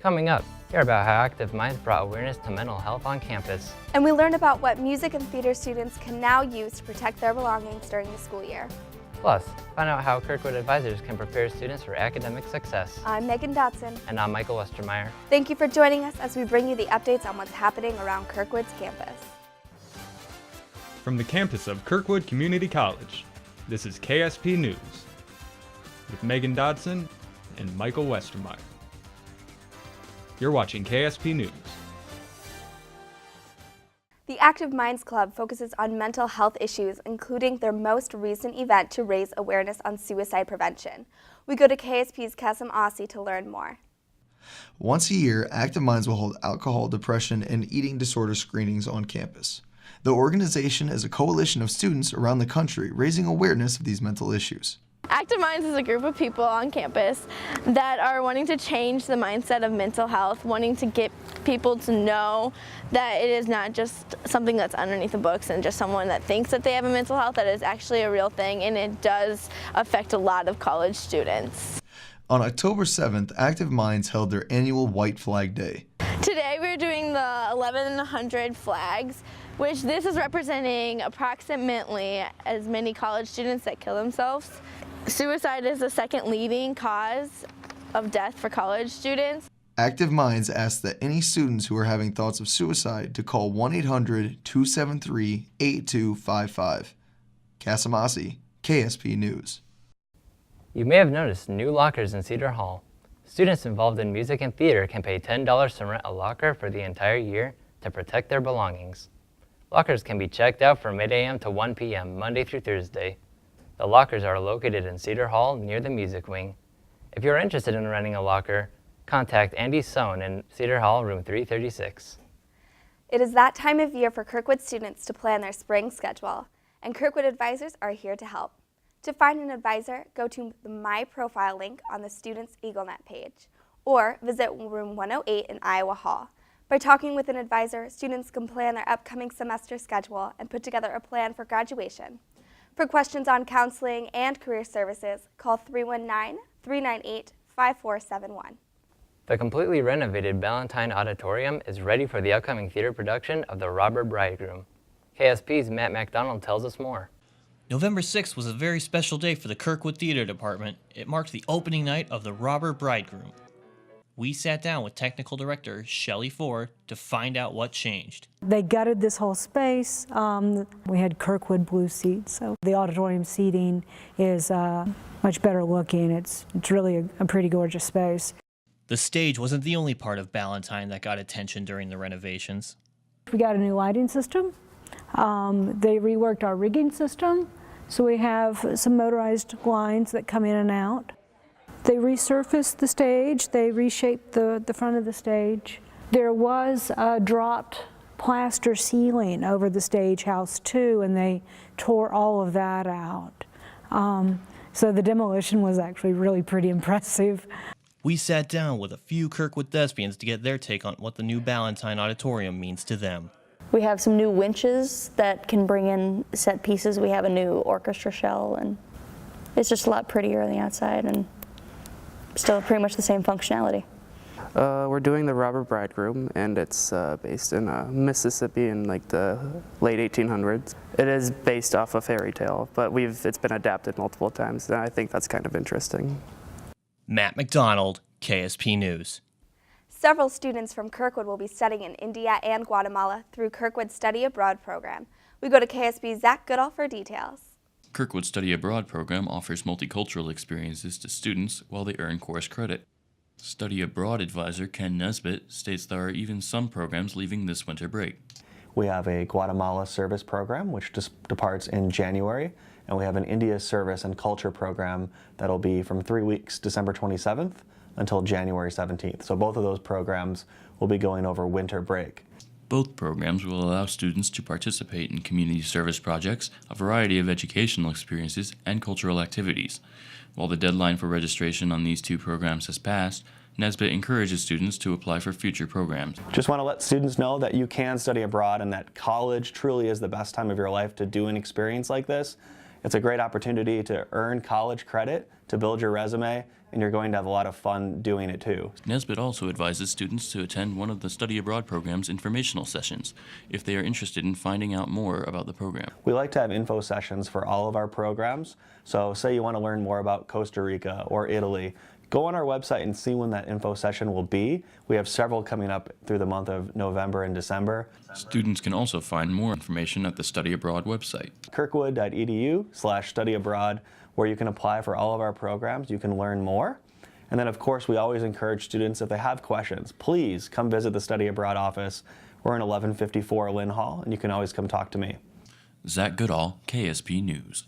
Coming up, hear about how Active Minds brought awareness to mental health on campus. And we learn about what music and theater students can now use to protect their belongings during the school year. Plus, find out how Kirkwood advisors can prepare students for academic success. I'm Megan Dodson. And I'm Michael Westermeyer. Thank you for joining us as we bring you the updates on what's happening around Kirkwood's campus. From the campus of Kirkwood Community College, this is KSP News with Megan Dodson and Michael Westermeyer. You're watching KSP News. The Active Minds Club focuses on mental health issues, including their most recent event to raise awareness on suicide prevention. We go to KSP's Kasim Asi to learn more. Once a year, Active Minds will hold alcohol, depression, and eating disorder screenings on campus. The organization is a coalition of students around the country raising awareness of these mental issues. Active Minds is a group of people on campus that are wanting to change the mindset of mental health, wanting to get people to know that it is not just something that's underneath the books and just someone that thinks that they have a mental health, that is actually a real thing, and it does affect a lot of college students. On October 7th, Active Minds held their annual White Flag Day. Today we're doing the 1100 flags, which this is representing approximately as many college students that kill themselves. Suicide is the second leading cause of death for college students. Active Minds asks that any students who are having thoughts of suicide to call 1-800-273-8255. Kasim Asi, KSP News. You may have noticed new lockers in Cedar Hall. Students involved in music and theater can pay $10 to rent a locker for the entire year to protect their belongings. Lockers can be checked out from 8 a.m. to 1 p.m. Monday through Thursday. The lockers are located in Cedar Hall near the music wing. If you're interested in renting a locker, contact Andy Sohn in Cedar Hall, room 336. It is that time of year for Kirkwood students to plan their spring schedule, and Kirkwood advisors are here to help. To find an advisor, go to the My Profile link on the Students EagleNet page, or visit room 108 in Iowa Hall. By talking with an advisor, students can plan their upcoming semester schedule and put together a plan for graduation. For questions on counseling and career services, call 319-398-5471. The completely renovated Ballantine Auditorium is ready for the upcoming theater production of The Robber Bridegroom. KSP's Matt McDonald tells us more. November 6th was a very special day for the Kirkwood Theater Department. It marked the opening night of The Robber Bridegroom. We sat down with technical director Shelley Ford to find out what changed. They gutted this whole space. We had Kirkwood blue seats, so the auditorium seating is much better looking. It's really a pretty gorgeous space. The stage wasn't the only part of Ballantine that got attention during the renovations. We got a new lighting system. They reworked our rigging system, so we have some motorized lines that come in and out. They resurfaced the stage, they reshaped the front of the stage. There was a dropped plaster ceiling over the stage house too, and they tore all of that out. So the demolition was actually really pretty impressive. We sat down with a few Kirkwood thespians to get their take on what the new Ballantine Auditorium means to them. We have some new winches that can bring in set pieces. We have a new orchestra shell, and it's just a lot prettier on the outside and still pretty much the same functionality. We're doing The Robber Bridegroom, and it's based in Mississippi in like the late 1800s. It is based off a fairy tale, but it's been adapted multiple times, and I think that's kind of interesting. Matt McDonald, KSP News. Several students from Kirkwood will be studying in India and Guatemala through Kirkwood's Study Abroad program. We go to KSP's Zach Goodall for details. Kirkwood's Study Abroad program offers multicultural experiences to students while they earn course credit. Study Abroad advisor Ken Nesbitt states there are even some programs leaving this winter break. We have a Guatemala service program, which departs in January, and we have an India service and culture program that'll be from 3 weeks, December 27th until January 17th. So both of those programs will be going over winter break. Both programs will allow students to participate in community service projects, a variety of educational experiences, and cultural activities. While the deadline for registration on these two programs has passed, Nesbitt encourages students to apply for future programs. Just want to let students know that you can study abroad and that college truly is the best time of your life to do an experience like this. It's a great opportunity to earn college credit, to build your resume, and you're going to have a lot of fun doing it too. Nesbitt also advises students to attend one of the Study Abroad program's informational sessions if they are interested in finding out more about the program. We like to have info sessions for all of our programs. So say you want to learn more about Costa Rica or Italy, go on our website and see when that info session will be. We have several coming up through the month of November and December. Students can also find more information at the Study Abroad website. kirkwood.edu/studyabroad, where you can apply for all of our programs. You can learn more. And then, of course, we always encourage students, if they have questions, please come visit the Study Abroad office. We're in 1154 Lynn Hall, and you can always come talk to me. Zach Goodall, KSP News.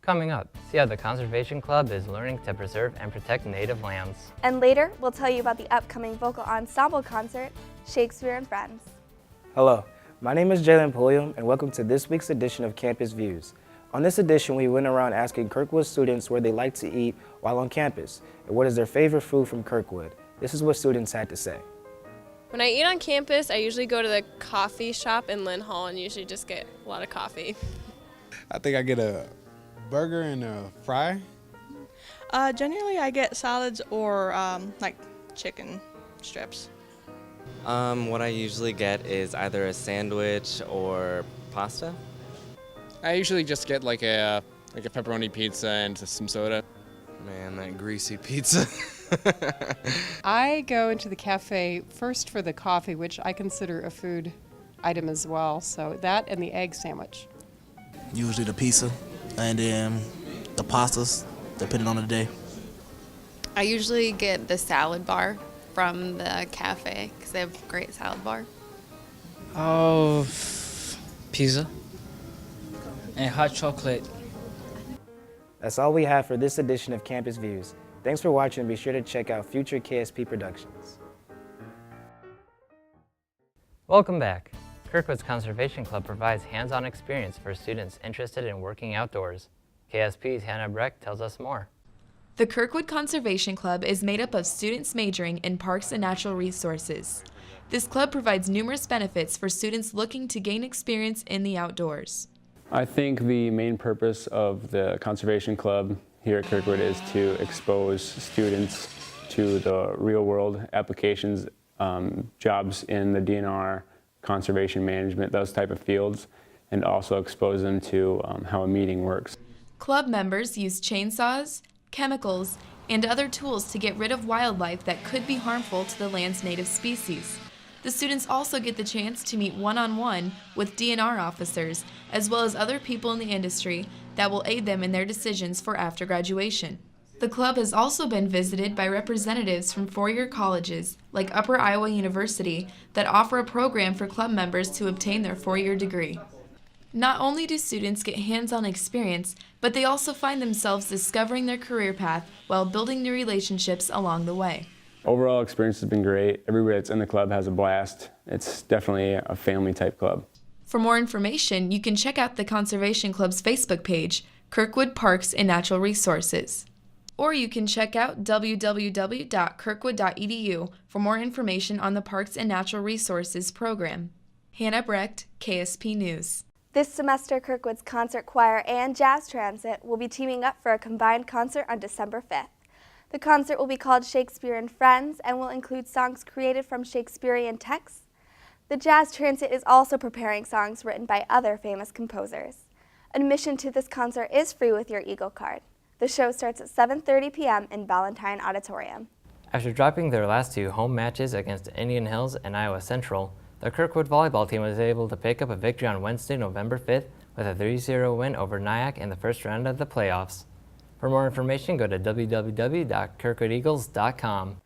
Coming up, see how the Conservation Club is learning to preserve and protect native lands. And later, we'll tell you about the upcoming vocal ensemble concert, Shakespeare and Friends. Hello, my name is Jalen Pulliam, and welcome to this week's edition of Campus Views. On this edition, we went around asking Kirkwood students where they like to eat while on campus, and what is their favorite food from Kirkwood. This is what students had to say. When I eat on campus, I usually go to the coffee shop in Lynn Hall and usually just get a lot of coffee. I think I get a burger and a fry. Generally, I get salads or like chicken strips. What I usually get is either a sandwich or pasta. I usually just get like a pepperoni pizza and some soda. Man, that greasy pizza. I go into the cafe first for the coffee, which I consider a food item as well. So that and the egg sandwich. Usually the pizza and then the pastas, depending on the day. I usually get the salad bar from the cafe because they have a great salad bar. Oh, pizza and hot chocolate. That's all we have for this edition of Campus Views. Thanks for watching, and be sure to check out future KSP productions. Welcome back. Kirkwood's Conservation Club provides hands-on experience for students interested in working outdoors. KSP's Hannah Breck tells us more. The Kirkwood Conservation Club is made up of students majoring in parks and natural resources. This club provides numerous benefits for students looking to gain experience in the outdoors. I think the main purpose of the Conservation Club here at Kirkwood is to expose students to the real-world applications, jobs in the DNR, conservation management, those type of fields, and also expose them to how a meeting works. Club members use chainsaws, chemicals, and other tools to get rid of wildlife that could be harmful to the land's native species. The students also get the chance to meet one-on-one with DNR officers, as well as other people in the industry that will aid them in their decisions for after graduation. The club has also been visited by representatives from four-year colleges, like Upper Iowa University, that offer a program for club members to obtain their four-year degree. Not only do students get hands-on experience, but they also find themselves discovering their career path while building new relationships along the way. Overall experience has been great. Everybody that's in the club has a blast. It's definitely a family-type club. For more information, you can check out the Conservation Club's Facebook page, Kirkwood Parks and Natural Resources. Or you can check out www.kirkwood.edu for more information on the Parks and Natural Resources program. Hannah Brecht, KSP News. This semester, Kirkwood's Concert Choir and Jazz Transit will be teaming up for a combined concert on December 5th. The concert will be called Shakespeare and Friends and will include songs created from Shakespearean texts. The Jazz Transit is also preparing songs written by other famous composers. Admission to this concert is free with your Eagle card. The show starts at 7:30 p.m. in Ballantyne Auditorium. After dropping their last two home matches against Indian Hills and Iowa Central, the Kirkwood volleyball team was able to pick up a victory on Wednesday, November 5th with a 3-0 win over Nyack in the first round of the playoffs. For more information, go to www.kirkwoodeagles.com.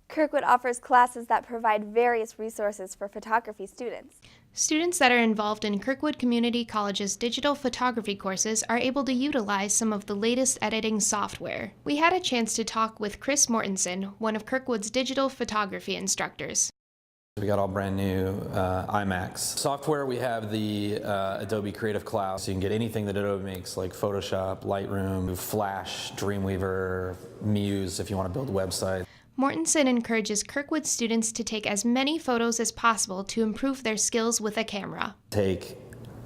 Kirkwood offers classes that provide various resources for photography students. Students that are involved in Kirkwood Community College's digital photography courses are able to utilize some of the latest editing software. We had a chance to talk with Chris Mortensen, one of Kirkwood's digital photography instructors. We got all brand new iMacs. Software, we have the Adobe Creative Cloud, so you can get anything that Adobe makes, like Photoshop, Lightroom, Flash, Dreamweaver, Muse, if you want to build a website. Mortensen encourages Kirkwood students to take as many photos as possible to improve their skills with a camera. Take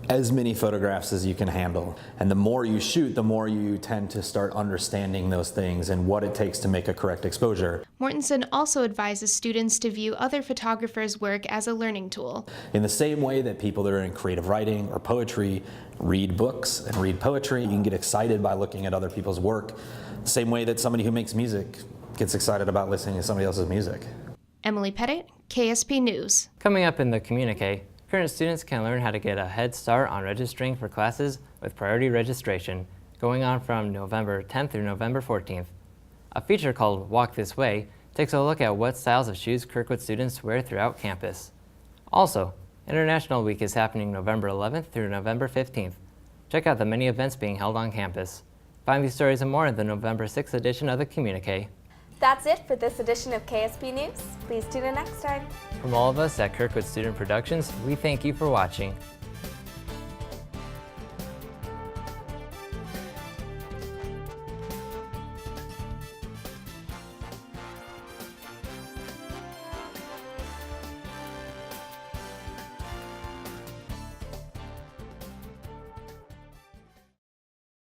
as many photographs as you can handle. And the more you shoot, the more you tend to start understanding those things and what it takes to make a correct exposure. Mortensen also advises students to view other photographers' work as a learning tool. In the same way that people that are in creative writing or poetry read books and read poetry, you can get excited by looking at other people's work. The same way that somebody who makes music gets excited about listening to somebody else's music. Emily Pettit, KSP News. Coming up in the communique, current students can learn how to get a head start on registering for classes with priority registration, going on from November 10th through November 14th. A feature called Walk This Way takes a look at what styles of shoes Kirkwood students wear throughout campus. Also, International Week is happening November 11th through November 15th. Check out the many events being held on campus. Find these stories and more in the November 6th edition of the communique. That's it for this edition of KSP News. Please tune in next time. From all of us at Kirkwood Student Productions, we thank you for watching.